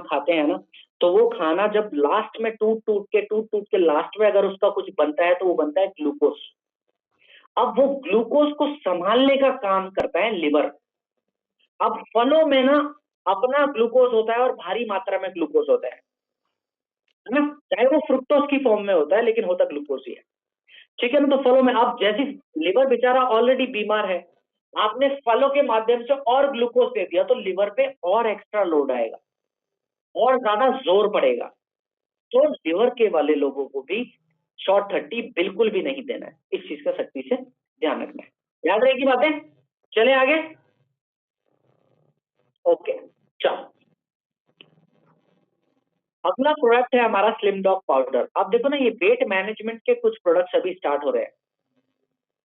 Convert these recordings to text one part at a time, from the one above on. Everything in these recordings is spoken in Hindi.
खाते हैं ना, तो वो खाना जब लास्ट में टूट टूट के लास्ट में अगर उसका कुछ बनता है तो वो बनता है ग्लूकोज। अब वो ग्लूकोज को संभालने का काम करता है लिवर। अब फलों में ना अपना ग्लूकोज होता है और भारी मात्रा में ग्लूकोज होता है ना, चाहे वो फ्रुक्टोज की फॉर्म में होता है लेकिन होता ग्लूकोज ही है। ठीक है ना, तो फलों में अब जैसे लिवर बेचारा ऑलरेडी बीमार है, आपने फलों के माध्यम से और ग्लूकोज दे दिया तो लिवर पे और एक्स्ट्रा लोड आएगा और ज्यादा जोर पड़ेगा। तो लिवर के वाले लोगों को भी शॉर्ट 30 बिल्कुल भी नहीं देना है, इस चीज का सख्ती से ध्यान रखना है। याद रहेगी बातें? चले आगे। ओके, चलो अगला प्रोडक्ट है हमारा स्लिम डॉग पाउडर। अब देखो ना, ये वेट मैनेजमेंट के कुछ प्रोडक्ट्स अभी स्टार्ट हो रहे हैं,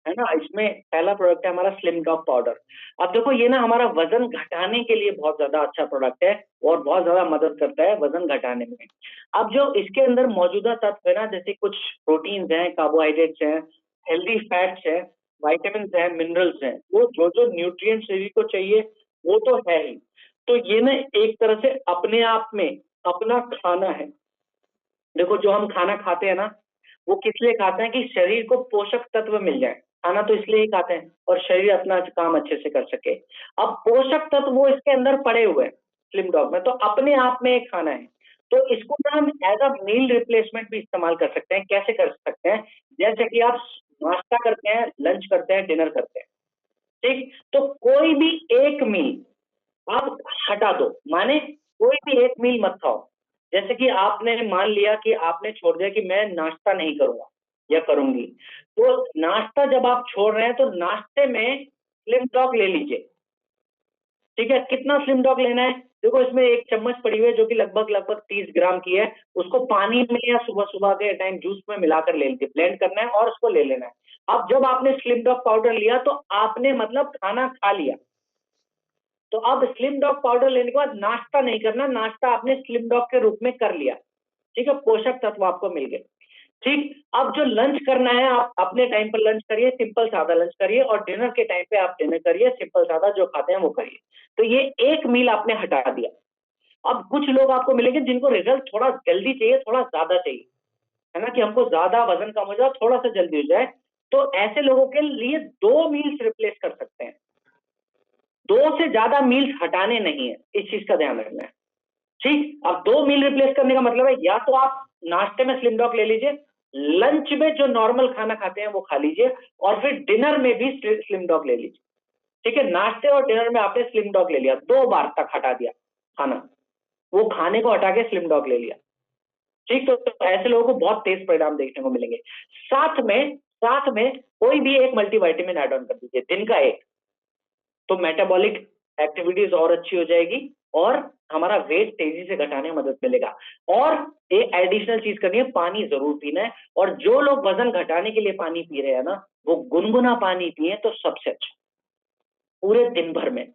है ना। इसमें पहला प्रोडक्ट है हमारा स्लिम डॉग पाउडर। अब देखो ये ना हमारा वजन घटाने के लिए बहुत ज्यादा अच्छा प्रोडक्ट है और बहुत ज्यादा मदद करता है वजन घटाने में। अब जो इसके अंदर मौजूदा तत्व है ना, जैसे कुछ प्रोटीन्स हैं, कार्बोहाइड्रेट्स हैं, हेल्दी फैट्स हैं, वाइटामिन हैं, मिनरल्स हैं, वो जो जो न्यूट्रिएंट शरीर को चाहिए वो तो है ही। तो ये ना एक तरह से अपने आप में अपना खाना है। देखो जो हम खाना खाते हैं ना, वो किस लिए खाते हैं कि शरीर को पोषक तत्व मिल जाए। खाना तो इसलिए ही खाते हैं और शरीर अपना काम अच्छे से कर सके। अब पोषक तत्व वो इसके अंदर पड़े हुए हैं स्लिम डॉग में, तो अपने आप में एक खाना है। तो इसको ना हम एज अ मील रिप्लेसमेंट भी इस्तेमाल कर सकते हैं। कैसे कर सकते हैं? जैसे कि आप नाश्ता करते हैं, लंच करते हैं, डिनर करते हैं, ठीक, तो कोई भी एक मील आप हटा दो, माने कोई भी एक मील मत खाओ। जैसे कि आपने मान लिया कि आपने छोड़ दिया कि मैं नाश्ता नहीं करूंगा या करूंगी, तो नाश्ता जब आप छोड़ रहे हैं तो नाश्ते में स्लिम डॉग ले लीजिए। ठीक है, कितना स्लिम डॉग लेना है? देखो इसमें एक चम्मच पड़ी हुई है जो कि लगभग लगभग 30 ग्राम की है। उसको पानी में या सुबह सुबह के टाइम जूस में मिलाकर ले लीजिए, ब्लेंड करना है और उसको ले लेना है। अब जब आपने स्लिम डॉग पाउडर लिया तो आपने मतलब खाना खा लिया, तो अब स्लिम डॉग पाउडर लेने के बाद नाश्ता नहीं करना, नाश्ता आपने स्लिम डॉग के रूप में कर लिया। ठीक है, पोषक तत्व आपको मिल गए। ठीक, अब जो लंच करना है आप अपने टाइम पर लंच करिए, सिंपल सादा लंच करिए, और डिनर के टाइम पे आप डिनर करिए, सिंपल सादा जो खाते हैं वो करिए। तो ये एक मील आपने हटा दिया। अब कुछ लोग आपको मिलेंगे जिनको रिजल्ट थोड़ा जल्दी चाहिए, थोड़ा ज्यादा चाहिए, है ना, कि हमको ज्यादा वजन कम हो जाए, थोड़ा सा जल्दी हो जाए, तो ऐसे लोगों के लिए 2 मील्स रिप्लेस कर सकते हैं। 2 से ज्यादा मील्स हटाने नहीं है, इस चीज का ध्यान रखना है। ठीक, अब 2 मील रिप्लेस करने का मतलब है या तो आप नाश्ते में स्लिम डॉग ले लीजिए, लंच में जो नॉर्मल खाना खाते हैं वो खा लीजिए, और फिर डिनर में भी स्लिम डॉग ले लीजिए। ठीक है, नाश्ते और डिनर में आपने स्लिम डॉग ले लिया, 2 बार तक हटा दिया खाना, वो खाने को हटा के स्लिम डॉग ले लिया। ठीक, तो ऐसे लोगों को बहुत तेज परिणाम देखने को मिलेंगे। साथ में कोई भी एक मल्टीविटामिन एड ऑन कर दीजिए, दिन का एक, तो मेटाबॉलिक एक्टिविटीज और अच्छी हो जाएगी और हमारा वेट तेजी से घटाने में मदद मिलेगा। और एक एडिशनल चीज करनी है, पानी जरूर पीना है। और जो लोग वजन घटाने के लिए पानी पी रहे हैं ना, वो गुनगुना पानी पिए तो सबसे अच्छा पूरे दिन भर में,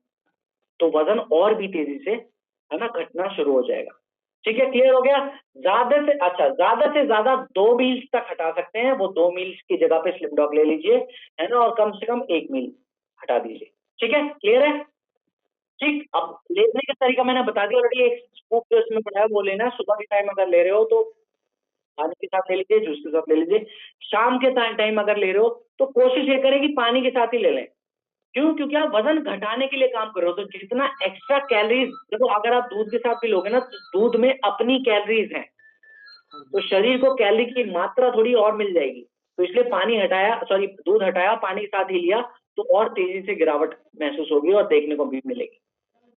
तो वजन और भी तेजी से, है ना, घटना शुरू हो जाएगा। ठीक है, क्लियर हो गया? ज्यादा से ज्यादा 2 मील्स तक हटा सकते हैं, वो 2 मील्स की जगह पे स्लिम डॉग ले लीजिए, है ना, और कम से कम 1 मील हटा दीजिए। ठीक है, क्लियर है? ठीक, अब लेने का तरीका मैंने बता दिया ऑलरेडी। एक स्कूप जो इसमें पड़ा है वो लेना है। सुबह के टाइम अगर ले रहे हो तो पानी के साथ ले लीजिए, जूस के साथ ले लीजिए। शाम के टाइम अगर ले रहे हो तो कोशिश ये करें कि पानी के साथ ही ले लें। क्यों? क्योंकि आप वजन घटाने के लिए काम कर रहे हो, तो जितना एक्स्ट्रा कैलोरीज, देखो अगर आप दूध के साथ भी लोगे ना, तो दूध में अपनी कैलोरीज हैं, तो शरीर को कैलोरी की मात्रा थोड़ी और मिल जाएगी। तो इसलिए पानी हटाया, सॉरी दूध हटाया, पानी के साथ ही लिया, तो और तेजी से गिरावट महसूस होगी और देखने को भी मिलेगी।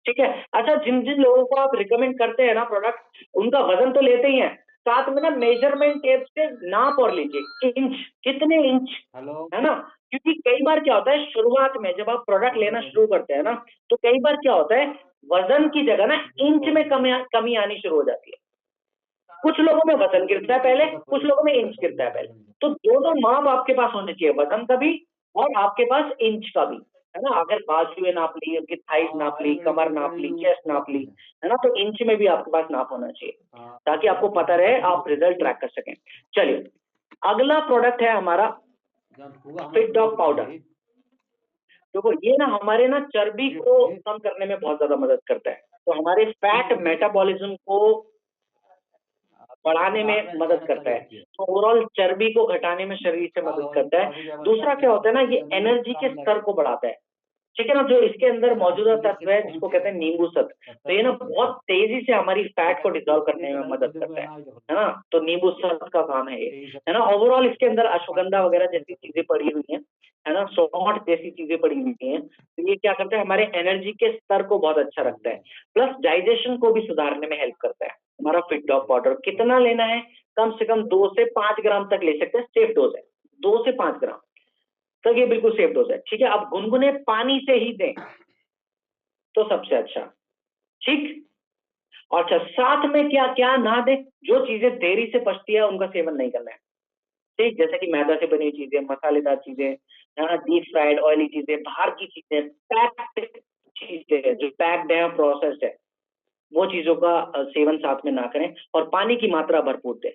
ठीक है, अच्छा, जिन जिन लोगों को आप रिकमेंड करते हैं ना प्रोडक्ट, उनका वजन तो लेते ही हैं, साथ में ना मेजरमेंट टेप से नाप और लीजिए, इंच, कितने इंच, है ना। क्योंकि कई बार क्या होता है, शुरुआत में जब आप प्रोडक्ट लेना शुरू करते हैं ना, तो कई बार क्या होता है, वजन की जगह ना इंच में कमी आनी शुरू हो जाती है। कुछ लोगों में वजन गिरता है पहले, कुछ लोगों में इंच गिरता है पहले। तो दोनों माप आपके पास होने चाहिए, वजन का भी और आपके पास इंच का भी, है ना। अगर बाजुएं नाप ली, उनकी थाइस नाप ली, कमर नाप ली, चेस्ट नाप ली, है ना, तो इंच में भी आपके पास नाप होना चाहिए, ताकि आपको पता रहे, आप रिजल्ट ट्रैक कर सकें। चलिए, अगला प्रोडक्ट है हमारा फिट डॉग पाउडर। देखो ये ना हमारे ना चर्बी को कम करने में बहुत ज्यादा मदद करता है, तो हमारे फैट मेटाबॉलिज्म को बढ़ाने में मदद करता है, तो ओवरऑल चर्बी को घटाने में शरीर से मदद करता है। दूसरा क्या होता है ना, ये एनर्जी के स्तर को बढ़ाता है, ठीक है ना। जो इसके अंदर मौजूदा तत्व है जिसको कहते हैं नींबू सत्व, तो ये ना बहुत तेजी से हमारी फैट को डिसॉल्व करने में मदद करता है ना। तो नींबू सत्व का काम है ये, है ना। ओवरऑल इसके अंदर अश्वगंधा वगैरह जैसी चीजें पड़ी हुई हैं, है ना, सौंठ जैसी चीजें पड़ी हुई हैं, तो ये क्या करता है, हमारे एनर्जी के स्तर को बहुत अच्छा रखता है, प्लस डाइजेशन को भी सुधारने में हेल्प करता है। हमारा फिट डॉग पाउडर कितना लेना है, कम से कम 2 से 5 ग्राम तक ले सकते हैं, सेफ डोज है 2 से 5 ग्राम तक, ये बिल्कुल सेफ डोज है, ठीक है। अब गुनगुने पानी से ही दें तो सबसे अच्छा, ठीक। और अच्छा, साथ में क्या क्या ना दें, जो चीजें देरी से पचती है उनका सेवन नहीं करना है, ठीक। जैसे कि मैदा से बनी हुई चीजें, मसालेदार चीजें, डीप फ्राइड ऑयली चीजें, बाहर की चीजें, पैक्ड चीजें जो पैक्ड है, प्रोसेस्ड है, वो चीजों का सेवन साथ में ना करें, और पानी की मात्रा भरपूर दें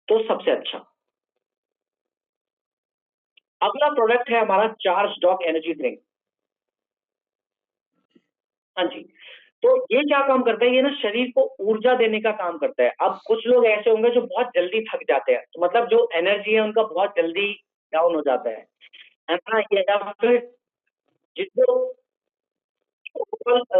तो सबसे अच्छा। अगला प्रोडक्ट है हमारा चार्ज डॉग एनर्जी ड्रिंक। हाँ जी, तो ये क्या काम करता है, ये ना शरीर को ऊर्जा देने का काम करता है। अब कुछ लोग ऐसे होंगे जो बहुत जल्दी थक जाते हैं, तो मतलब जो एनर्जी है उनका बहुत जल्दी डाउन हो जाता है ना। या फिर जिसको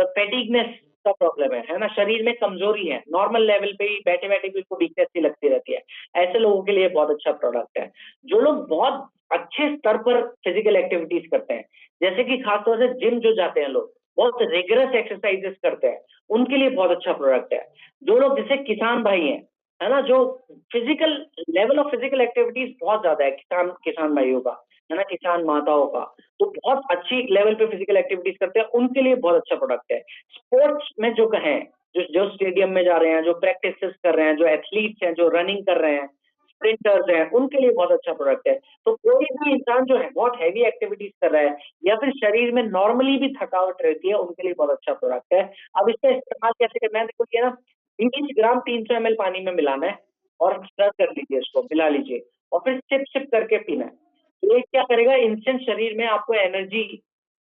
फैटिगनेस का प्रॉब्लम है ना, शरीर में कमजोरी है, नॉर्मल लेवल पे ही बैठे बैठे भी उसको वीकनेस सी लगती रहती है, ऐसे लोगों के लिए बहुत अच्छा प्रोडक्ट है। जो लोग बहुत अच्छे स्तर पर फिजिकल एक्टिविटीज करते हैं, जैसे कि खासतौर से जिम जो जाते हैं लोग, बहुत रिगरस एक्सरसाइजेस करते हैं, उनके लिए बहुत अच्छा प्रोडक्ट है। जो लोग जैसे किसान भाई हैं, है ना, जो physical level of physical activities बहुत ज्यादा है किसान किसान भाइयों का, है ना, किसान माताओं का, तो बहुत अच्छी लेवल पे फिजिकल एक्टिविटीज करते हैं, उनके लिए बहुत अच्छा प्रोडक्ट है। स्पोर्ट्स में जो कहें, जो जो स्टेडियम में जा रहे हैं, जो प्रैक्टिस कर रहे हैं, जो एथलीट्स हैं, जो रनिंग कर रहे हैं, स्प्रिंटर्स हैं, उनके लिए बहुत अच्छा प्रोडक्ट है। तो कोई भी इंसान जो है बहुत हैवी एक्टिविटीज कर रहा है, या फिर शरीर में नॉर्मली भी थकावट रहती है, उनके लिए बहुत अच्छा प्रोडक्ट है। अब इसका इस्तेमाल कैसे करना है, देखो ये ना 20 ग्राम 300 ml पानी में मिलाना है, और स्टर कर लीजिए, इसको मिला लीजिए, और फिर सिप सिप करके पीना है। तो ये क्या करेगा, इंस्टेंट शरीर में आपको एनर्जी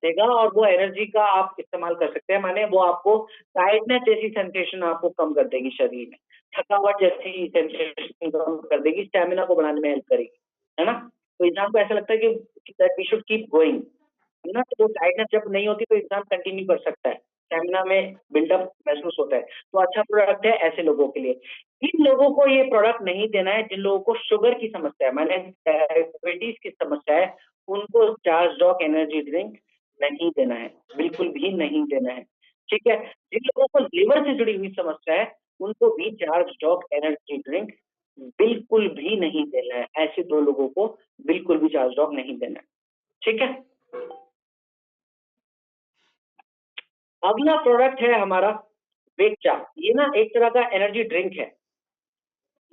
देगा, और वो एनर्जी का आप इस्तेमाल कर सकते हैं, माने वो आपको टायर्डनेस जैसी सेंसेशन आपको कम कर देगी, शरीर में थकावट जैसी सेंसेशन कम कर देगी, स्टेमिना को बढ़ाने में हेल्प करेगी, है ना। तो इंसान को ऐसा लगता है कि that we should keep going, है ना। तो टायर्डनेस जब नहीं होती तो इंसान कंटिन्यू कर सकता है, स्टेमिना में बिल्डअप महसूस होता है, तो अच्छा प्रोडक्ट है ऐसे लोगों के लिए। जिन लोगों को ये प्रोडक्ट नहीं देना है, जिन लोगों को शुगर की समस्या है, माने डायबिटीज की समस्या है, उनको चार्ज डॉग एनर्जी ड्रिंक नहीं देना है, बिल्कुल भी नहीं देना है, ठीक है। जिन लोगों को लिवर से जुड़ी हुई समस्या है, उनको भी चार्ज डॉग एनर्जी ड्रिंक बिल्कुल भी नहीं देना है, ऐसे 2 लोगों को बिल्कुल भी चार्ज डॉग नहीं देना है, ठीक है। अगला प्रोडक्ट है हमारा वेक्चा। ये ना एक तरह का एनर्जी ड्रिंक है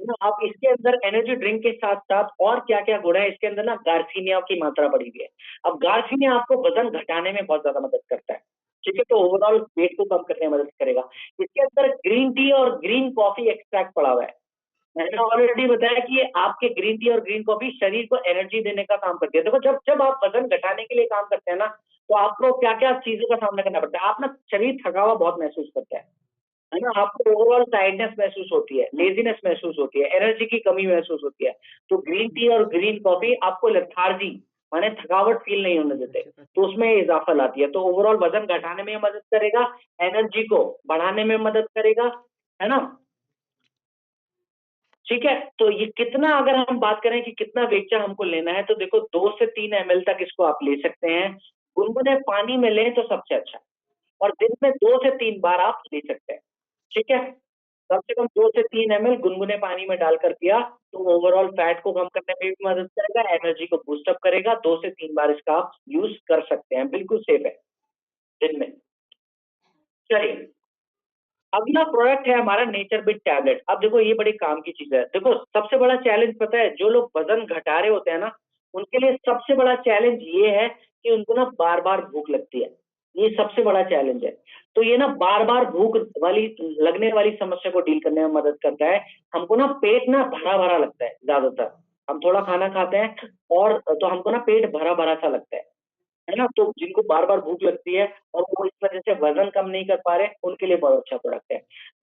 ना। आप इसके अंदर एनर्जी ड्रिंक के साथ साथ और क्या क्या गुण है, इसके अंदर ना गार्सिनिया की मात्रा बढ़ी हुई है। अब गार्सिनिया आपको वजन घटाने में बहुत ज्यादा मदद करता है, ठीक है, तो ओवरऑल वेट को कम करने में मदद करेगा। इसके अंदर ग्रीन टी और ग्रीन कॉफी एक्सट्रैक्ट पड़ा हुआ है। मैंने ऑलरेडी बताया कि ये आपके ग्रीन टी और ग्रीन कॉफी शरीर को एनर्जी देने का काम करती है। देखो जब जब आप वजन घटाने के लिए काम करते हैं ना, तो आपको क्या क्या चीजों का सामना करना पड़ता है। आप ना शरीर थका हुआ बहुत महसूस करता है ना, आपको ओवरऑल टायर्डनेस महसूस होती है, लेजीनेस महसूस होती है, एनर्जी की कमी महसूस होती है। तो ग्रीन टी और ग्रीन कॉफी आपको लेथार्जी माने थकावट फील नहीं होने देते, तो उसमें इजाफा लाती है। तो ओवरऑल वजन घटाने में मदद करेगा, एनर्जी को बढ़ाने में मदद करेगा, है ना, ठीक है। तो ये कितना, अगर हम बात करें कि कितना वेक्चा हमको लेना है, तो देखो 2 से 3 एमएल तक इसको आप ले सकते हैं। गुनगुने पानी में लें तो सबसे अच्छा, और दिन में 2 से 3 बार आप ले सकते हैं, ठीक है। कम से कम 2 से 3 एमएल गुनगुने पानी में डालकर पिया, तो ओवरऑल फैट को कम करने में भी मदद करेगा, एनर्जी को बूस्ट अप करेगा। 2 से 3 बार इसका आप यूज़ कर सकते हैं, बिल्कुल सेफ है दिन में। चलिए, अगला प्रोडक्ट है हमारा नेचर बिट टैबलेट। अब देखो ये बड़ी काम की चीज़ है। देखो सबसे बड़ा चैलेंज पता है, जो लोग वज़न घटा रहे होते हैं ना, उनके लिए सबसे बड़ा चैलेंज ये है कि उनको ना बार-बार भूख लगती है। ये सबसे बड़ा चैलेंज है। तो ये ना बार-बार भूख वाली लगने वाली समस्या को डील करने में मदद करता है। हमको ना पेट ना भरा-भरा लगता है ज़्यादातर। हम थोड़ा खाना खाते हैं और तो हमको ना पेट भरा-भरा सा लगता है। है ना? तो जिनको बार-बार भूख लगती है और वो इस वजह से वज़न कम नहीं कर पा रहे, उनके लिए बहुत अच्छा प्रोडक्ट है।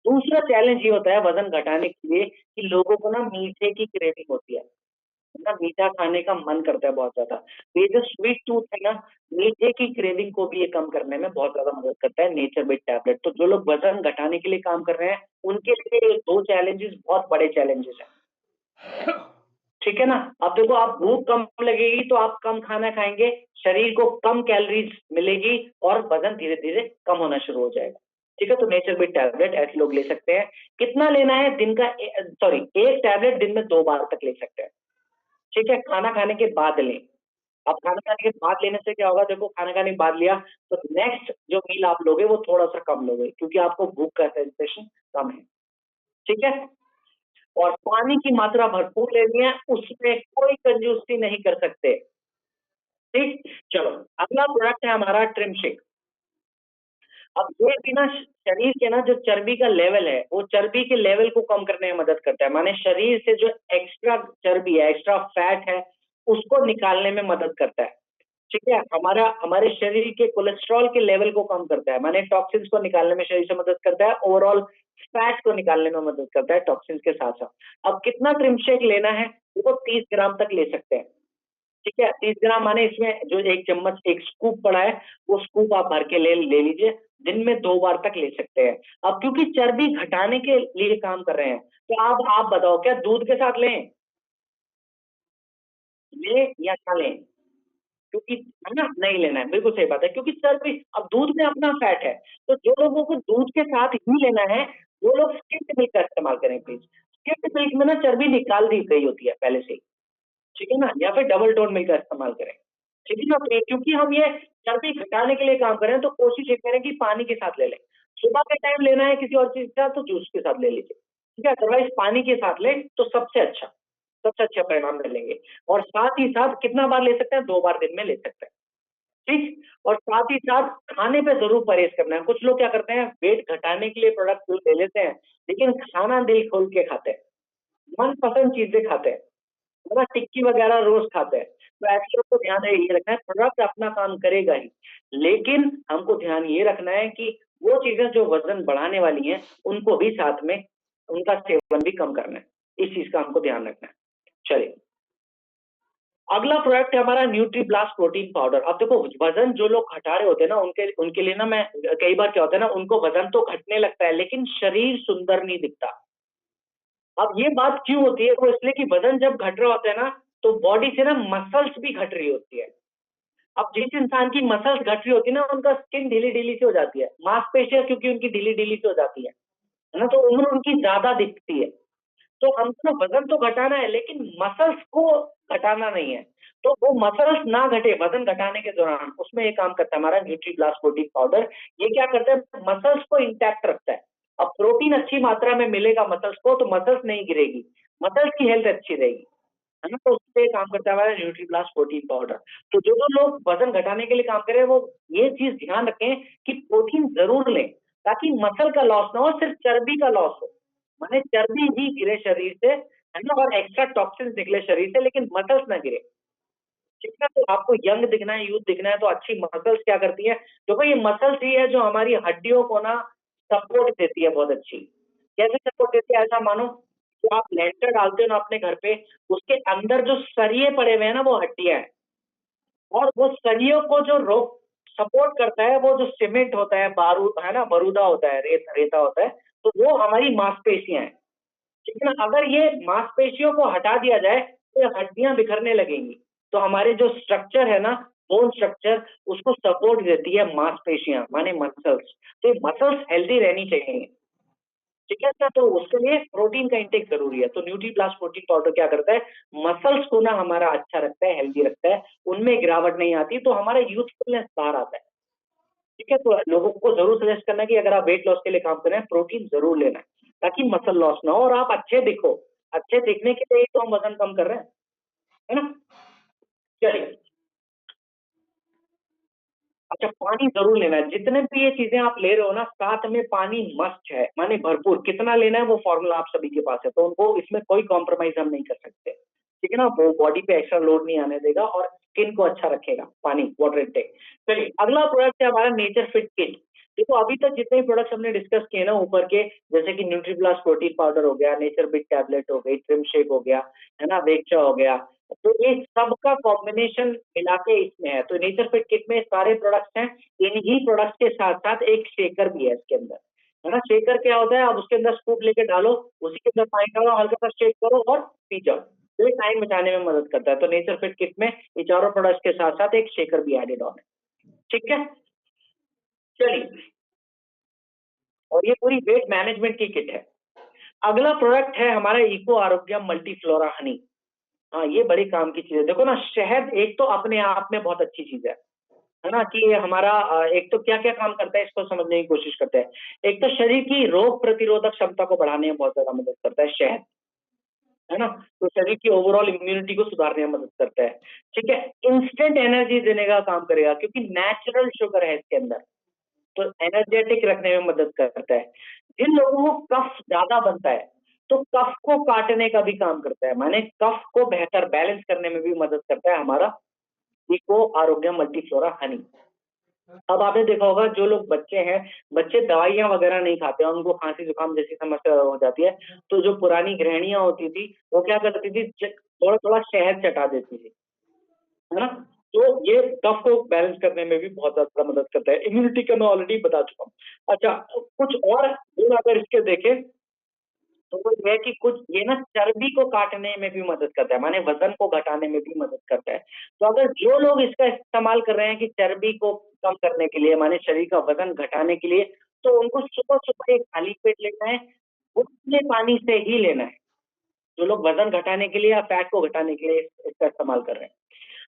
दूसरा चैलेंज ये होता है वज़न घटाने के लिए कि लोगों को ना मीठे की क्रेविंग होती है ना? मीठा खाने का मन करता है बहुत ज़्यादा। तो ये जो स्वीट टूथ है ना, मीठे की क्रेविंग को भी ये कम करने में बहुत ज़्यादा मदद करता है नेचर बिट टैबलेट। तो जो लोग वज़न घटाने के लिए काम कर रहे हैं, उनके लिए ये 2 चैलेंजेज़ बहुत बड़े चैलेंजेज़ हैं। ठीक है ना? अब देखो आप भूख कम लगेगी तो आप कम खाना खाएँगे, शरीर को कम कैलोरीज़ मिलेगी और वज़न धीरे-धीरे कम होना शुरू हो जाएगा। ठीक है? तो नेचर बिट टैबलेट ऐसे लोग ले सकते हैं। कितना लेना है दिन का सॉरी 1 टैबलेट दिन में 2 बार तक ले सकते हैं। ठीक है? खाना खाने के बाद लें। अब खाना खाने के बाद लेने से क्या होगा देखो खाना खाने के बाद लिया तो नेक्स्ट जो मील आप लोगे वो थोड़ा-सा कम लोगे क्योंकि आपको भूख का सेंसेशन कम है। ठीक है? और पानी की मात्रा भरपूर लेनी है, उसमें कोई कंजूसी नहीं कर सकते। ठीक? चलो, अगला प्रोडक्ट है हमारा ट्रिम शेक। अब ये भी ना शरीर के ना जो चर्बी का लेवल है, वो चर्बी के लेवल को कम करने में मदद करता है। माने शरीर से जो एक्स्ट्रा चर्बी है, एक्स्ट्रा फैट है, उसको निकालने में मदद करता है। ठीक है? हमारे शरीर के कोलेस्ट्रॉल के लेवल को कम करता है, माने टॉक्सिन्स को निकालने में शरीर से मदद करता है, ओवरऑल फैट को निकालने में मदद करता है टॉक्सिन्स के साथ-साथ। अब कितना ट्रिम शेक लेना है? वो 30 ग्राम तक ले सकते हैं। ठीक है? 30 ग्राम माने इसमें जो 1 चम्मच 1 स्कूप पड़ा है, वो स्कूप आप भर के ले लीजिए। दिन में 2 बार तक ले सकते हैं। अब क्योंकि चर्बी घटाने के लिए काम कर रहे हैं, तो आप बताओ क्या दूध के साथ लें? लें या ना लें? क्योंकि है ना? नहीं लेना है, बिल्कुल सही बात है क्योंकि चर्बी अब दूध में अपना फैट है, तो जो लोगों को दूध के साथ ही लेना है, वो लोग स्किम्ड मिल्क का इस्तेमाल करें प्लीज़। स्किम्ड मिल्क में ना चर्बी निकाल दी गई होती है पहले से ही, ठीक है ना? या फिर डबल टोन मिल्क का इस्तेमाल करें, ठीक है ना? तो क्योंकि हम ये चर्बी घटाने के लिए काम कर रहे हैं, तो कोशिश ये करें कि पानी के साथ ले लें। सुबह के टाइम लेना है किसी और चीज़ के साथ, तो जूस के साथ ले लीजिए, ठीक है? अदरवाइज़ पानी के साथ लें, तो सबसे अच्छा परिणाम मिलेंगे और साथ ही साथ कितना बार ले सकते हैं? 2 बार दिन में ले सकते हैं। ठीक? और साथ ही साथ खाने पे ज़रूर परहेज़ करना है। कुछ लोग क्या करते हैं, वेट घटाने के लिए प्रोडक्ट ले लेते हैं, लेकिन खाना दिल खोल के खाते हैं। मनपसंद चीज़ें खाते हैं, है ना? टिक्की वगैरह रोज़ खाते हैं। तो ऐसे लोग को ध्यान ये रखना है, प्रोडक्ट अपना काम करेगा ही, लेकिन हमको ध्यान ये रखना है कि वो चीज़ें जो वज़न बढ़ाने वाली हैं, उनको भी साथ में उनका सेवन भी कम करना है। इस चीज़ का हमको ध्यान रखना है। चलिए। अगला प्रोडक्ट है हमारा न्यूट्रीब्लास्ट प्रोटीन पाउडर। अब देखो वज़न जो लोग घटा रहे होते हैं ना उनके उनके लिए ना मैं कई बार क्या होता है ना उनको वज़न तो घटने लगता है लेकिन शरीर सुंदर नहीं दिखता। अब ये बात क्यों होती है? वो इसलिए कि वज़न जब घट रहा होता है ना तो बॉडी से ना मसल्स भी घट रही होती है। अब जिस इंसान की मसल्स घट रही होती है ना उनका स्किन ढीली-ढीली सी हो जाती है। मांसपेशियाँ क्योंकि उनकी ढीली-ढीली सी हो जाती है ना? तो उम्र उनकी ज़्यादा दिखती है। तो हमको ना वज़न तो घटाना है लेकिन मसल्स को घटाना नहीं है। तो वो मसल्स ना घटे वज़न घटाने के दौरान, उसमें ये काम करता है हमारा न्यूट्रीब्लास्ट प्रोटीन पाउडर। ये क्या करता है मसल्स को इंटैक्ट रखता है। अब प्रोटीन अच्छी मात्रा में मिलेगा मसल्स को तो मसल्स नहीं गिरेगी, मसल्स की हेल्थ अच्छी रहेगी, है ना? तो उसपे काम करता है हमारा न्यूट्रीब्लास्ट प्रोटीन पाउडर। तो जो लोग वज़न घटाने के लिए काम कर रहे हैं वो ये चीज़ ध्यान रखें कि प्रोटीन ज़रूर लें, ताकि मसल का लॉस ना हो, सिर्फ चर्बी का लॉस हो। माने चर्बी ही गिरे शरीर से, है ना? और एक्स्ट्रा टॉक्सिन्स निकले शरीर से लेकिन मसल्स ना गिरे। ठीक है? तो आपको यंग दिखना है, यूथ दिखना है तो अच्छी मसल्स क्या करती है? देखो ये मसल्स ही है जो हमारी हड्डियों को ना सपोर्ट देती है बहुत अच्छी। कैसे सपोर्ट देती है? ऐसा मानो कि आप लेंटर डालते हो ना अपने घर पे, उसके अंदर जो सरिये पड़े हुए हैं ना वो हड्डियाँ हैं और वो सरियों को जो रोक सपोर्ट करता है वो जो सीमेंट होता है, है ना? बरूदा होता है, रेता होता है, तो वो हमारी मांसपेशियाँ हैं। ठीक है ना? अगर ये मांसपेशियों को हटा दिया जाए, तो ये हड्डियाँ बिखरने लगेंगी। तो हमारे जो स्ट्रक्चर है ना, बोन स्ट्रक्चर उसको सपोर्ट देती है मांसपेशियाँ, माने मसल्स। तो ये मसल्स हेल्दी रहनी चाहिए। ठीक है ना? तो उसके लिए प्रोटीन का इंटेक ज़रूरी है। तो न्यूट्रीब्लास्ट प्रोटीन पाउडर क्या करता है, मसल्स को ना हमारा अच्छा रखता है, हेल्दी रखता है, उनमें गिरावट नहीं आती, तो हमारा यूथफुलनेस बाहर आता है। ठीक है? तो लोगों को ज़रूर सजेस्ट करना है कि अगर आप वेट लॉस के लिए काम कर रहे हैं, प्रोटीन ज़रूर लेना है, ताकि मसल लॉस ना हो और आप अच्छे दिखो। अच्छे दिखने के लिए ही तो हम वज़न कम कर रहे हैं, है ना? चलिए, अच्छा पानी ज़रूर लेना है। जितने भी ये चीज़ें आप ले रहे हो ना, साथ में पानी मस्ट है, माने भरपूर। कितना लेना है वो फ़ॉर्मूला आप सभी के पास है, तो उनको इसमें कोई कॉम्प्रोमाइज़ हम नहीं कर सकते। ठीक है ना, वो बॉडी पे एक्स्ट्रा लोड नहीं आने देगा और स्किन को अच्छा रखेगा, पानी, वाटर इनटेक। चलिए अगला प्रोडक्ट है हमारा नेचर फिट किट। देखो अभी तक जितने भी प्रोडक्ट्स हमने डिस्कस किए ना ऊपर के, जैसे कि न्यूट्रीप्लस प्रोटीन पाउडर हो गया, नेचर बिट टैबलेट हो गई, ट्रिम शेक हो गया, है ना, वेक्चा हो गया, तो ये सबका कॉम्बिनेशन मिला के इसमें है। तो नेचर फिट किट में सारे प्रोडक्ट्स हैं, इन्हीं प्रोडक्ट्स के साथ साथ एक शेकर भी है इसके अंदर, है ना। शेकर क्या होता है, अब उसके अंदर स्कूप लेके डालो, उसी के अंदर पानी डालो, हल्का सा शेक करो और पी जाओ, तो ये टाइम बचाने में मदद करता है। तो नेचर फिट किट में ये चारों प्रोडक्ट्स के साथ साथ एक शेकर भी एडेड ऑन है, ठीक है। चलिए, और ये पूरी वेट मैनेजमेंट की किट है। अगला प्रोडक्ट है हमारा इको आरोग्यम मल्टीफ्लोरा हनी। हाँ, ये बड़ी काम की चीज है। देखो ना, शहद एक तो अपने आप में बहुत अच्छी चीज है ना, कि ये हमारा एक तो क्या क्या काम करता है इसको समझने की कोशिश करते हैं। एक तो शरीर की रोग प्रतिरोधक क्षमता को बढ़ाने में बहुत ज्यादा मदद करता है शहद, है ना। तो शरीर की ओवरऑल इम्यूनिटी को सुधारने में मदद करता है, ठीक है। इंस्टेंट एनर्जी देने का काम करेगा क्योंकि नेचुरल शुगर है इसके अंदर, तो एनर्जेटिक रखने में मदद करता है। जिन लोगों को कफ ज्यादा बनता है तो कफ को काटने का भी काम करता है, माने कफ को बेहतर बैलेंस करने में भी मदद करता है हमारा इको आरोग्य मल्टीफ्लोरा हनी। अब आपने देखा होगा जो लोग बच्चे हैं, बच्चे दवाइयाँ वगैरह नहीं खाते हैं, उनको खांसी-जुकाम जैसी समस्या हो जाती है, तो जो पुरानी गृहिणियाँ होती थी, वो क्या करती थी, थोड़ा-थोड़ा शहद चटा देती थी, है ना? तो ये कफ को बैलेंस करने में भी बहुत ज़्यादा मदद करता है। इम्यूनिटी का मैं ऑलरेडी बता चुका हूँ। अच्छा, कुछ और गुण अगर इसके देखें तो वो ये है कि कुछ ये ना चर्बी को काटने में भी मदद करता है, माने वज़न को घटाने में भी मदद करता है। तो अगर जो लोग इसका इस्तेमाल कर रहे हैं कि चर्बी को कम करने के लिए, माने शरीर का वज़न घटाने के लिए, तो उनको सुबह-सुबह एक खाली पेट लेना है, उतने पानी से ही लेना है। जो लोग वज़न घटाने के लिए या फैट को घटाने के लिए इसका इस्तेमाल कर रहे हैं।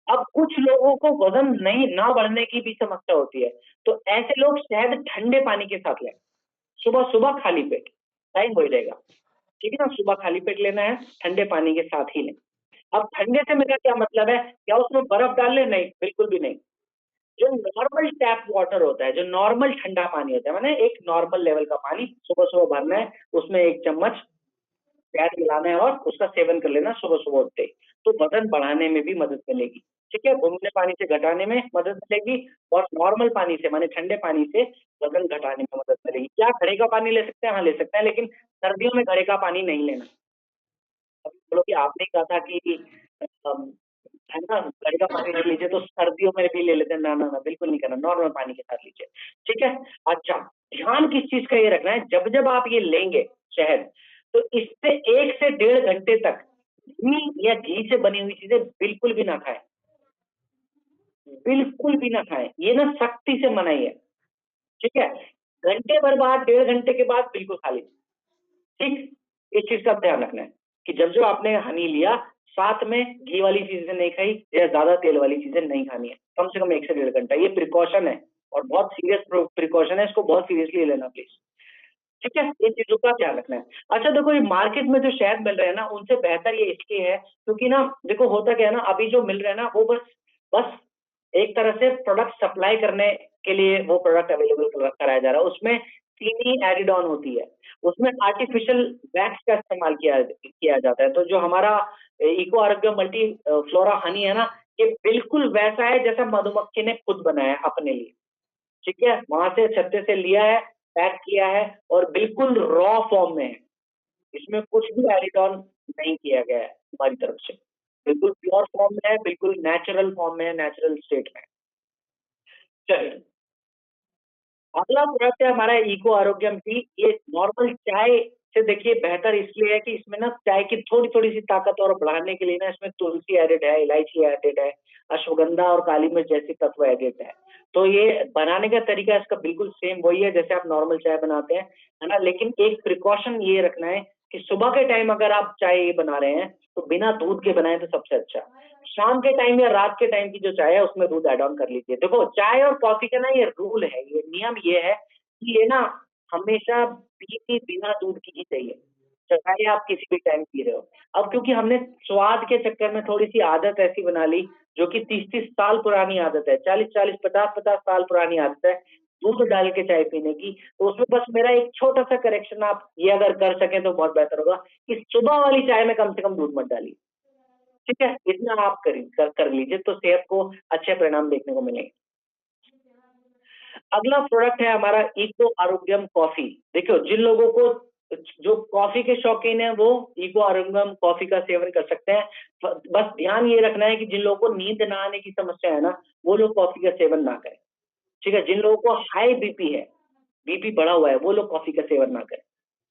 अब कुछ लोगों को वज़न नहीं ना बढ़ने की भी समस्या होती है, तो ऐसे लोग शहद ठंडे पानी के साथ लें, सुबह-सुबह खाली पेट, टाइम हो ही जाएगा। ठीक है ना? सुबह खाली पेट लेना है, ठंडे पानी के साथ ही लें। अब ठंडे से मेरा क्या मतलब है? क्या उसमें बर्फ डाल लें? नहीं, बिल्कुल भी नहीं। जो नॉर्मल टैप वाटर होता है, जो नॉर्मल ठंडा पानी होता है, माने एक नॉर्मल लेवल का पानी सुबह-सुबह भरना है, उसमें 1 चम्मच शहद मिलाना है और उसका सेवन कर लेना सुबह-सुबह उठते ही। तो वज़न बढ़ाने में भी मदद मिलेगी, ठीक है? गुनगुने पानी से घटाने में मदद मिलेगी और नॉर्मल पानी से माने ठंडे पानी से वज़न घटाने में मदद मिलेगी। क्या घड़े का पानी ले सकते हैं? हाँ, ले सकते हैं, लेकिन सर्दियों में घड़े का पानी नहीं लेना। अभी चलो कि आपने कहा था कि अम, है ना, घड़े का पानी ले लीजिए तो सर्दियों में भी ले लेते हैं। ना, ना, ना, बिल्कुल नहीं करना, नॉर्मल पानी के साथ लीजिए, ठीक है? अच्छा, ध्यान किस चीज़ का ये रखना है, जब-जब आप ये लेंगे शहद, तो इससे 1 से डेढ़ घंटे तक घी या घी से बनी हुई चीज़ें बिल्कुल भी ना खाएँ, बिल्कुल भी ना खाएँ। ये ना सख्ती से मनाही है, ठीक है? घंटे भर बाद, डेढ़ घंटे के बाद बिल्कुल खा लीजिए। ठीक? इस चीज़ का ध्यान रखना है कि जब जो आपने हनी लिया, साथ में घी वाली चीज़ें नहीं खाई या ज़्यादा तेल वाली चीज़ें नहीं खानी है। कम से कम 1 से डेढ़ घंटा, ये प्रिकॉशन है और बहुत सीरियस प्रिकॉशन है, इसको बहुत सीरियसली लेना प्लीज़। ठीक है? इन चीज़ों का ध्यान रखना है। अच्छा देखो, ये मार्केट में जो शहद मिल रहे हैं ना, उनसे बेहतर ये इसलिए है क्योंकि ना देखो होता क्या है ना, अभी जो मिल रहे हैं ना वो बस बस एक तरह से प्रोडक्ट सप्लाई करने के लिए वो प्रोडक्ट अवेलेबल कराया जा रहा है। उसमें चीनी एडेड ऑन होती है। उसमें आर्टिफिशियल वैक्स का इस्तेमाल किया जाता है। तो जो हमारा इको आरोग्य मल्टी फ्लोरा हनी है ना, ये बिल्कुल वैसा है जैसा मधुमक्खी ने खुद बनाया है अपने लिए। ठीक है? वहाँ से छत्ते से लिया है, पैक किया है और बिल्कुल रॉ फॉर्म में है। इसमें कुछ भी एडिड ऑन नहीं किया गया है हमारी तरफ से। बिल्कुल प्योर फॉर्म में है, बिल्कुल नेचुरल फॉर्म में है, नेचुरल स्टेट में है। चलिए, अगला प्रोडक्ट है हमारा इको आरोग्यम टी। ये नॉर्मल चाय से देखिए बेहतर इसलिए है कि इसमें ना चाय की थोड़ी-थोड़ी सी ताकत और बढ़ाने के लिए ना इसमें तुलसी एडेड है, इलायची एडेड है, अश्वगंधा और काली मिर्च जैसे तत्व एडेड है। तो ये बनाने का तरीका इसका बिल्कुल सेम वही है जैसे आप नॉर्मल चाय बनाते हैं, है ना? लेकिन एक प्रिकॉशन ये रखना है कि सुबह के टाइम अगर आप चाय ये बना रहे हैं, तो बिना दूध के बनाएँ तो सबसे अच्छा। शाम के टाइम या रात के टाइम की जो चाय है उसमें दूध ऐड ऑन कर लीजिए। देखो चाय और कॉफ़ी का ना ये रूल है, ये नियम ये है कि ये ना हमेशा पीनी बिना दूध की ही चाहिए, चाहे आप किसी भी टाइम पी रहे हो। अब क्योंकि हमने स्वाद के चक्कर में थोड़ी-सी आदत ऐसी बना ली जो कि 30-30 साल पुरानी आदत है, 40-40, 50-50 साल पुरानी आदत है, दूध डाल के चाय पीने की। तो उसमें बस मेरा एक छोटा-सा करेक्शन आप ये अगर कर सकें तो बहुत बेहतर होगा कि सुबह वाली चाय में कम से कम दूध मत डालिए। ठीक है, इतना आप कर लीजिए तो सेहत को अच्छे परिणाम देखने को मिलेंगे। अगला प्रोडक्ट है हमारा इको आरोग्यम कॉफी। देखो, जिन लोगों को जो कॉफी के शौकीन है वो इको आरोग्यम कॉफी का सेवन कर सकते हैं। बस ध्यान ये रखना है कि जिन लोगों को नींद ना आने की समस्या है ना, वो लोग कॉफी का सेवन ना करें। ठीक है, जिन लोगों को हाई बीपी है, बीपी बढ़ा हुआ है, वो लोग कॉफी का सेवन ना करें।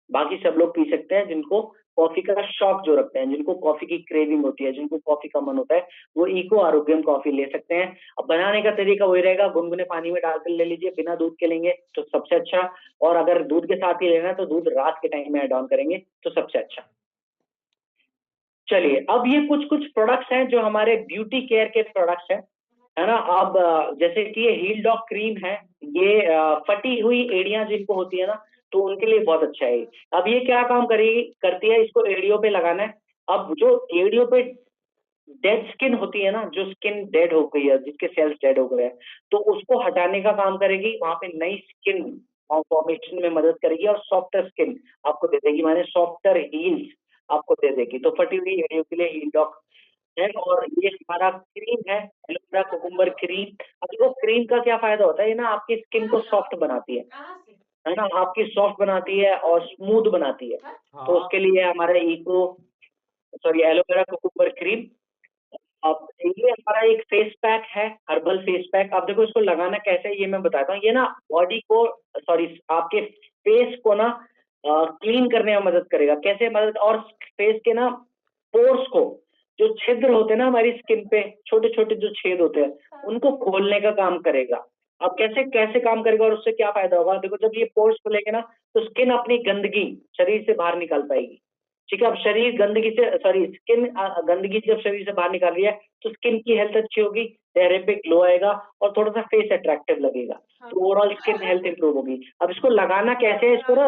बाकी सब लोग पी सकते हैं, जिनको कॉफी का शौक जो रखते हैं, जिनको कॉफी की क्रेविंग होती है, जिनको कॉफी का मन होता है, वो इको आरोग्यम कॉफी ले सकते हैं। अब बनाने का तरीका वही रहेगा, गुनगुने पानी में डालकर ले लीजिए, बिना दूध के लेंगे तो सबसे अच्छा, और अगर दूध के साथ ही लेना है तो दूध रात के टाइम में ऐड ऑन करेंगे तो सबसे अच्छा। चलिए, अब ये कुछ प्रोडक्ट्स हैं जो हमारे ब्यूटी केयर के प्रोडक्ट्स हैं, है ना। अब जैसे कि ये हील डॉग क्रीम है, ये फटी हुई एड़ियां जिनको होती है ना, तो उनके लिए बहुत अच्छा है। अब ये क्या काम करेगी करती है, इसको एड़ियों पे लगाना है। अब जो एड़ियों पे डेड स्किन होती है ना, जो स्किन डेड हो गई है, जिसके सेल्स डेड हो गए हैं, तो उसको हटाने का काम करेगी, वहां पे नई स्किन फॉर्मेशन में मदद करेगी और सॉफ्टर स्किन आपको दे देगी, माने सॉफ्टर हील्स आपको दे देगी। तो फटी हुई एड़ियों के लिए हील डॉग है। और ये हमारा क्रीम है, एलोवेरा कुकुम्बर क्रीम। अब देखो, क्रीम का क्या फायदा होता है, ये ना आपकी स्किन को सॉफ्ट बनाती है ना, आपकी सॉफ्ट बनाती है और स्मूथ बनाती है। तो उसके लिए हमारा eco sorry aloe vera cucumber cream. अब ये हमारा एक फेस पैक है, हर्बल फेस पैक। अब देखो, इसको लगाना कैसे है ये मैं बताता हूँ। ये ना बॉडी को सॉरी आपके फेस को ना क्लीन करने में मदद करेगा। कैसे मदद, और फेस के ना पोर्स को, जो छिद्र होते हैं ना हमारी स्किन पे, छोटे छोटे जो छेद होते हैं, उनको खोलने का काम करेगा। अब कैसे कैसे काम करेगा और उससे क्या फायदा होगा, देखो, जब ये पोर्स खुलेंगे ना, तो स्किन अपनी गंदगी शरीर से बाहर निकाल पाएगी। ठीक है, अब शरीर गंदगी से सॉरी स्किन गंदगी जब शरीर से बाहर निकाल रही है, तो स्किन की हेल्थ अच्छी होगी, चेहरे पे ग्लो आएगा और थोड़ा सा फेस अट्रैक्टिव लगेगा। तो ओवरऑल स्किन हेल्थ इंप्रूव होगी। अब इसको लगाना कैसे है, इसको ना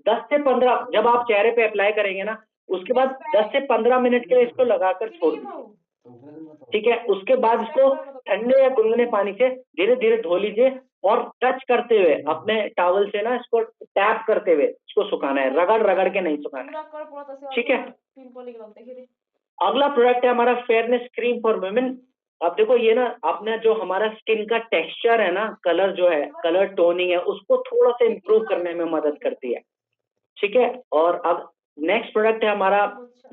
10 से 15 जब आप चेहरे पे अप्लाई करेंगे ना, उसके बाद 10 से 15 मिनट के लिए इसको लगाकर छोड़ दीजिए। ठीक है, उसके बाद इसको ठंडे या गुनगुने पानी से धीरे धीरे धो लीजिए और टच करते हुए अपने टॉवल से ना इसको टैप करते हुए इसको सुखाना है, रगड़ रगड़ के नहीं सुखाना है। ठीक है, अगला प्रोडक्ट है हमारा फेयरनेस क्रीम फॉर वुमेन। अब देखो, ये ना अपना जो हमारा स्किन का टेक्सचर है ना, कलर जो है, कलर टोनिंग है, उसको थोड़ा सा इंप्रूव करने में मदद करती है। ठीक है, और अब नेक्स्ट प्रोडक्ट है हमारा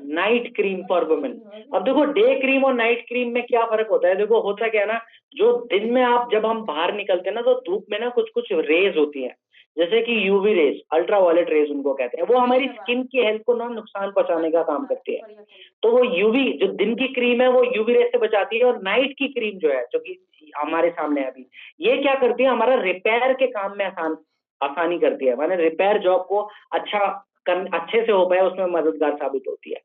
नाइट क्रीम फॉर वुमेन। अब देखो, डे क्रीम और नाइट क्रीम में क्या फर्क होता है, देखो होता क्या है ना, जो दिन में आप जब हम बाहर निकलते हैं ना, तो धूप में ना कुछ कुछ रेज होती है, जैसे कि UV rays, ultraviolet rays उनको कहते हैं, वो हमारी स्किन की हेल्थ को ना नुकसान पहुंचाने का काम करती है। तो वो यूवी जो दिन की क्रीम है वो यूवी रेज से बचाती है, और नाइट की क्रीम जो है, जो कि हमारे सामने है अभी, ये क्या करती है, हमारा रिपेयर के काम में आसानी करती है, माने रिपेयर जॉब को अच्छे से हो पाए उसमें मददगार साबित होती है।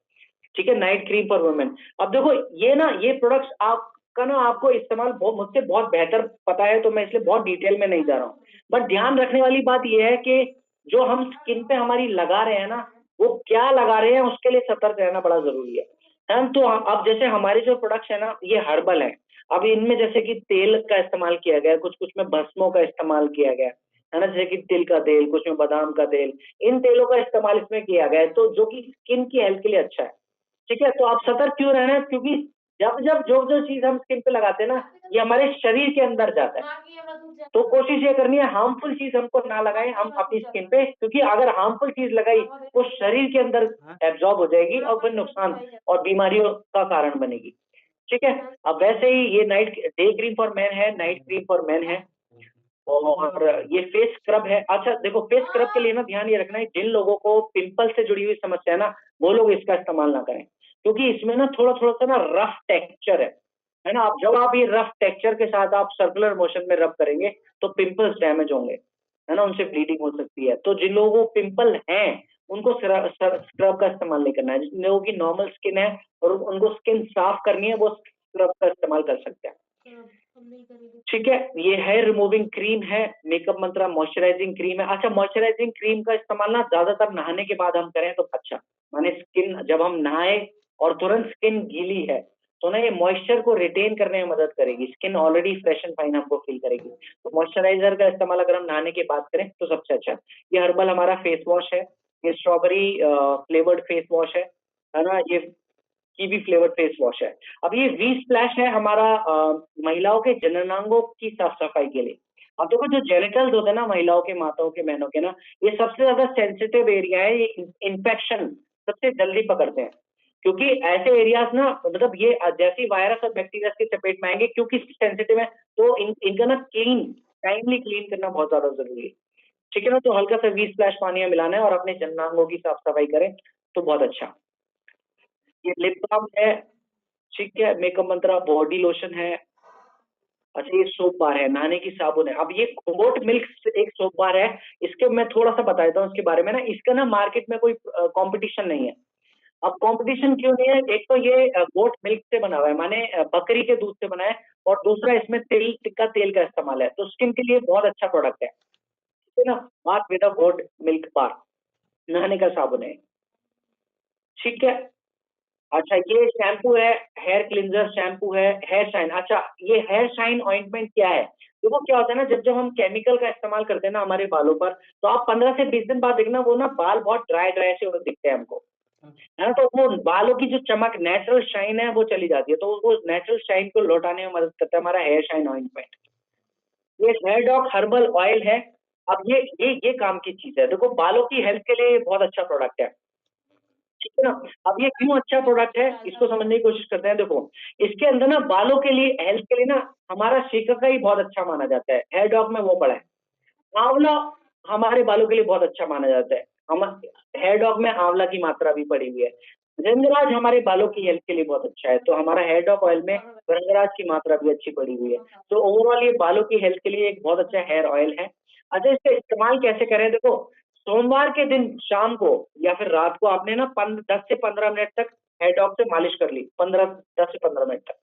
ठीक है, नाइट क्रीम फॉर वुमेन। अब देखो, ये ना ये प्रोडक्ट्स आपका ना आपको इस्तेमाल मुझसे बहुत बेहतर पता है, तो मैं इसलिए बहुत डिटेल में नहीं जा रहा हूँ। बट ध्यान रखने वाली बात यह है कि जो हम स्किन पे हमारी लगा रहे हैं ना, वो क्या लगा रहे हैं उसके लिए सतर्क रहना बड़ा जरूरी है। तो अब जैसे हमारे जो प्रोडक्ट्स है ना, ये हर्बल है। अब इनमें जैसे कि तेल का इस्तेमाल किया गया है, कुछ कुछ में भस्मों का इस्तेमाल किया गया है ना, जैसे कि तिल का तेल, कुछ में बादाम का तेल, इन तेलों का इस्तेमाल इसमें किया गया है, तो जो कि स्किन की हेल्थ के लिए अच्छा है। ठीक है, तो आप सतर्क क्यों रहना है, क्योंकि जब जब जो जो चीज हम स्किन पे लगाते हैं ना, ये हमारे शरीर के अंदर जाता है। तो कोशिश ये करनी है हार्मफुल चीज हमको ना लगाएं हम अपनी स्किन पे, क्योंकि अगर हार्मफुल चीज लगाई वो शरीर के अंदर एब्जॉर्ब हो जाएगी और फिर नुकसान और बीमारियों का कारण बनेगी। ठीक है, अब वैसे ही ये night day cream for man है, नाइट क्रीम फॉर मैन है, और ये फेस स्क्रब है। अच्छा देखो, फेस स्क्रब के लिए ना ध्यान ये रखना है, जिन लोगों को पिंपल से जुड़ी हुई समस्या है ना, वो लोग इसका इस्तेमाल ना करें, क्योंकि इसमें ना थोड़ा थोड़ा सा ना रफ टेक्सचर है ना। अब जब आप ये रफ टेक्सचर के साथ आप सर्कुलर मोशन में रब करेंगे तो पिंपल्स डैमेज होंगे, है ना, उनसे ब्लीडिंग हो सकती है। तो जिन लोगों को पिंपल हैं उनको स्क्रब का इस्तेमाल नहीं करना है। जिन लोगों की नॉर्मल स्किन है और उनको स्किन साफ करनी है, वो स्क्रब का इस्तेमाल कर सकते हैं। ठीक है, ये हेयर रिमूविंग क्रीम है, मेकअप मंत्रा मॉइस्चराइजिंग क्रीम है। अच्छा, मॉइस्चराइजिंग क्रीम का इस्तेमाल ना ज्यादातर नहाने के बाद हम करें तो अच्छा, माने स्किन जब हम नहाए और तुरंत स्किन गीली है तो ना ये मॉइस्चर को रिटेन करने में मदद करेगी, skin already fresh and fine हमको फील करेगी। तो मॉइस्चराइजर का इस्तेमाल अगर हम नहाने के बाद करें तो सबसे अच्छा। ये हर्बल हमारा फेस वॉश है, ये स्ट्रॉबेरी फ्लेवर्ड फेस वॉश है ना। ये कीवी फ्लेवर्ड फेस वॉश है। अब ये वी स्प्लैश है हमारा महिलाओं के जननांगों की साफ सफाई के लिए। अब देखो जो जेनिटल्स होते हैं ना महिलाओं के, माताओं के, बहनों के ना, ये सबसे ज्यादा सेंसिटिव एरिया है, ये इन्फेक्शन सबसे जल्दी पकड़ते हैं। क्योंकि ऐसे एरियाज ना, मतलब ये जैसे ही वायरस और बैक्टीरिया की चपेट में आएंगे, क्योंकि सेंसिटिव है, तो इनका ना टाइमली क्लीन करना बहुत ज्यादा जरूरी है। ठीक है ना, तो हल्का सा 20 स्प्लैश पानी में मिलाना है और अपने जननांगों की साफ सफाई करें तो बहुत अच्छा। ये लिप बाम है, ठीक है, मेकअप मंत्रा बॉडी लोशन है। अच्छा, ये सोप बार है, नहाने की साबुन है। अब ये गोट मिल्क एक सोप बार है, इसके मैं थोड़ा सा बता देता हूँ इसके बारे में ना। इसका ना मार्केट में कोई कंपटीशन नहीं है। अब कंपटीशन क्यों नहीं है? एक तो ये गोट मिल्क से बना हुआ है, माने बकरी के दूध से बना है, और दूसरा इसमें तिल टिक्का तेल का इस्तेमाल है, तो स्किन के लिए बहुत अच्छा प्रोडक्ट है। ठीक है ना, बात विद गोट मिल्क बार, नहाने का साबुन है। ठीक है। अच्छा, ये शैम्पू है, हेयर क्लींजर शैम्पू है, हेयर शाइन। अच्छा, ये हेयर शाइन ऑइंटमेंट क्या है? देखो क्या होता है ना, जब जब हम केमिकल का इस्तेमाल करते हैं ना हमारे बालों पर, तो आप 15 से 20 दिन बाद देखना, वो ना बाल बहुत ड्राई ड्राई से दिखते हैं हमको, है ना। तो वो बालों की जो चमक, नेचुरल शाइन है, वो चली जाती है। तो वो नेचुरल शाइन को लौटाने में मदद करता है हमारा हेयर शाइन ऑइंटमेंट। ये हेयर डॉक हर्बल ऑयल है। अब ये काम की चीज है। देखो बालों की हेल्थ के लिए बहुत अच्छा प्रोडक्ट है। ठीक है ना। अब ये क्यों अच्छा प्रोडक्ट है, इसको समझने की कोशिश करते हैं। देखो, इसके अंदर ना बालों के लिए, हेल्थ के लिए ना, हमारा शिकाकाई ही बहुत अच्छा माना जाता है। हेयर डॉक में वो पड़ा है। आंवला हमारे बालों के लिए बहुत अच्छा माना जाता है। हम हेयर डॉक में आंवला की मात्रा भी पड़ी हुई है। भृंगराज हमारे बालों की हेल्थ के लिए बहुत अच्छा है, तो हमारा हेयर डॉक ऑयल में भृंगराज की मात्रा भी अच्छी पड़ी हुई है। तो ओवरऑल ये बालों की हेल्थ के लिए एक बहुत अच्छा हेयर ऑयल है। अच्छा, इसका इस्तेमाल कैसे करें? देखो, सोमवार के दिन शाम को या फिर रात को आपने ना 10 से 15 मिनट तक हेयर डॉक से मालिश कर ली, 10 से 15 मिनट तक।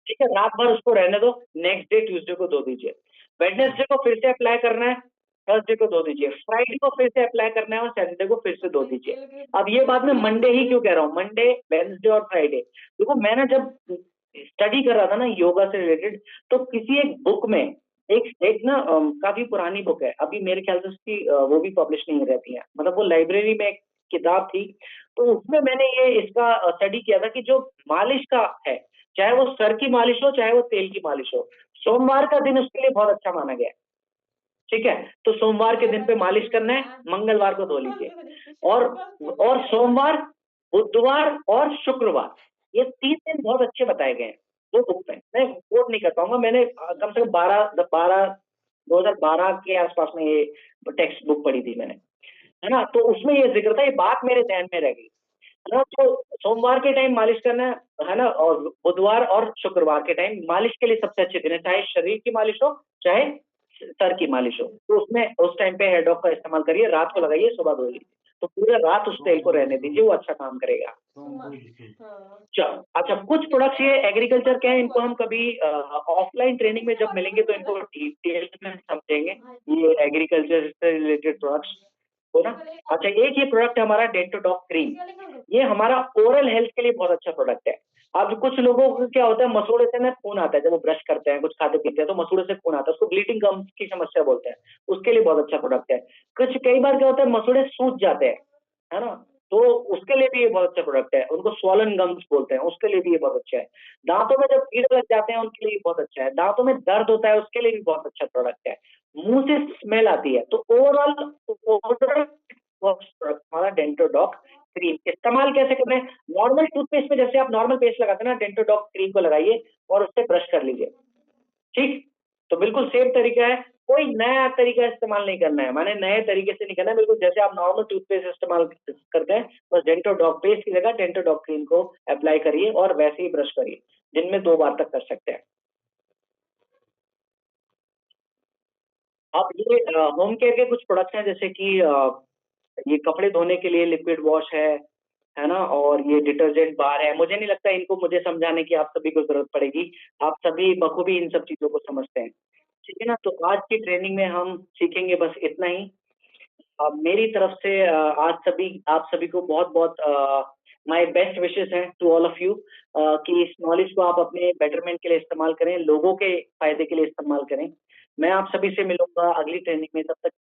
ठीक है, रात भर उसको रहने दो, नेक्स्ट डे ट्यूसडे को धो दीजिए। वेडनेसडे को फिर से अप्लाई करना है, थर्सडे को धो दीजिए, फ्राइडे को फिर से अप्लाई करना है और सैटरडे को फिर से धो दीजिए। अब ये बात मैं मंडे ही क्यों कह रहा हूँ, मंडे, वेडनेसडे और फ्राइडे? देखो मैं ना जब स्टडी कर रहा था ना योगा से रिलेटेड, तो किसी एक बुक में, एक एक ना काफी पुरानी बुक है, अभी मेरे ख्याल से उसकी वो भी पब्लिश नहीं रहती है, मतलब वो लाइब्रेरी में एक किताब थी, तो उसमें मैंने ये इसका स्टडी किया था कि जो मालिश का है, चाहे वो सर की मालिश हो चाहे वो तेल की मालिश हो, सोमवार का दिन उसके लिए बहुत अच्छा माना गया है। ठीक है, तो सोमवार के दिन पे मालिश करना है, मंगलवार को धो लीजिए। और सोमवार, बुधवार और शुक्रवार, ये 3 दिन बहुत अच्छे बताए गए हैं, 2 बुक में। मैं कोट नहीं कर पाऊँगा, मैंने कम से कम 2012 के आस-पास में ये टेक्स्ट बुक पढ़ी थी मैंने, है ना? तो उसमें ये ज़िक्र था, ये बात मेरे ज़हन में रह गई। है ना? तो सोमवार के टाइम मालिश करना है ना? और बुधवार और शुक्रवार के टाइम मालिश के लिए सबसे अच्छे दिन है, चाहे शरीर की मालिश हो, चाहे सर की मालिश हो। तो उसमें उस टाइम पे हेयर डॉक का इस्तेमाल करिए, रात को लगाइए, सुबह धो लीजिए। तो पूरे रात उस तेल को रहने दीजिए, वो अच्छा काम करेगा। अच्छा, कुछ प्रोडक्ट्स ये एग्रीकल्चर के हैं, इनको हम कभी ऑफलाइन ट्रेनिंग में जब मिलेंगे तो इनको डिटेल में समझेंगे, ये एग्रीकल्चर से रिलेटेड प्रोडक्ट्स हो ना। अच्छा, एक ये प्रोडक्ट है हमारा डेंटोडॉक क्रीम, ये हमारा ओरल हेल्थ के लिए बहुत अच्छा प्रोडक्ट है। अब कुछ लोगों को क्या होता है, मसूड़े से ना खून आता है, जब वो ब्रश करते हैं, कुछ खाते पीते हैं तो मसूड़े से खून आता है, उसको ब्लीडिंग गम्स की समस्या बोलते हैं, उसके लिए बहुत अच्छा प्रोडक्ट है। कई बार क्या होता है, मसूड़े सूज जाते हैं, है ना? तो उसके लिए भी ये बहुत अच्छा प्रोडक्ट है, उनको स्वॉलन गम्स बोलते हैं, उसके लिए भी ये बहुत अच्छा है। दांतों में जब कीड़े लग जाते हैं उनके लिए भी बहुत अच्छा है, दांतों में दर्द होता है उसके लिए भी बहुत अच्छा प्रोडक्ट है, मुंह से स्मेल आती है, तो ओवरऑल हमारा डेंटोडॉक क्रीम इस्तेमाल कैसे करना है? नॉर्मल टूथपेस्ट में जैसे आप नॉर्मल पेस्ट लगाते हैं ना, डेंटोडॉक क्रीम को लगाइए और उससे ब्रश कर लीजिए। ठीक? तो बिल्कुल सेम तरीका है, कोई नया तरीका इस्तेमाल नहीं करना है, माने नए तरीके से नहीं करना है, बिल्कुल जैसे आप नॉर्मल टूथपेस्ट इस्तेमाल करते हैं, बस डेंटोडॉक पेस्ट की जगह डेंटोडॉक क्रीम को अप्लाई करिए और वैसे ही ब्रश करिए। दिन में 2 बार तक कर सकते हैं। अब ये होम केयर के कुछ प्रोडक्ट्स हैं, जैसे कि ये कपड़े धोने के लिए लिक्विड वॉश है ना? और ये डिटर्जेंट बार है। मुझे नहीं लगता इनको मुझे समझाने की आप सभी को ज़रूरत पड़ेगी। आप सभी बखूबी इन सब चीज़ों को समझते हैं। ठीक है ना? तो आज की ट्रेनिंग में हम सीखेंगे बस इतना ही। मेरी तरफ से आप सभी को बहुत-बहुत माय बेस्ट विशेज़ हैं टू ऑल ऑफ यू, कि इस नॉलेज को आप अपने बेटरमेंट के लिए इस्तेमाल करें, लोगों के फ़ायदे के लिए इस्तेमाल करें। मैं आप सभी से मिलूँगा अगली ट्रेनिंग में, तब तक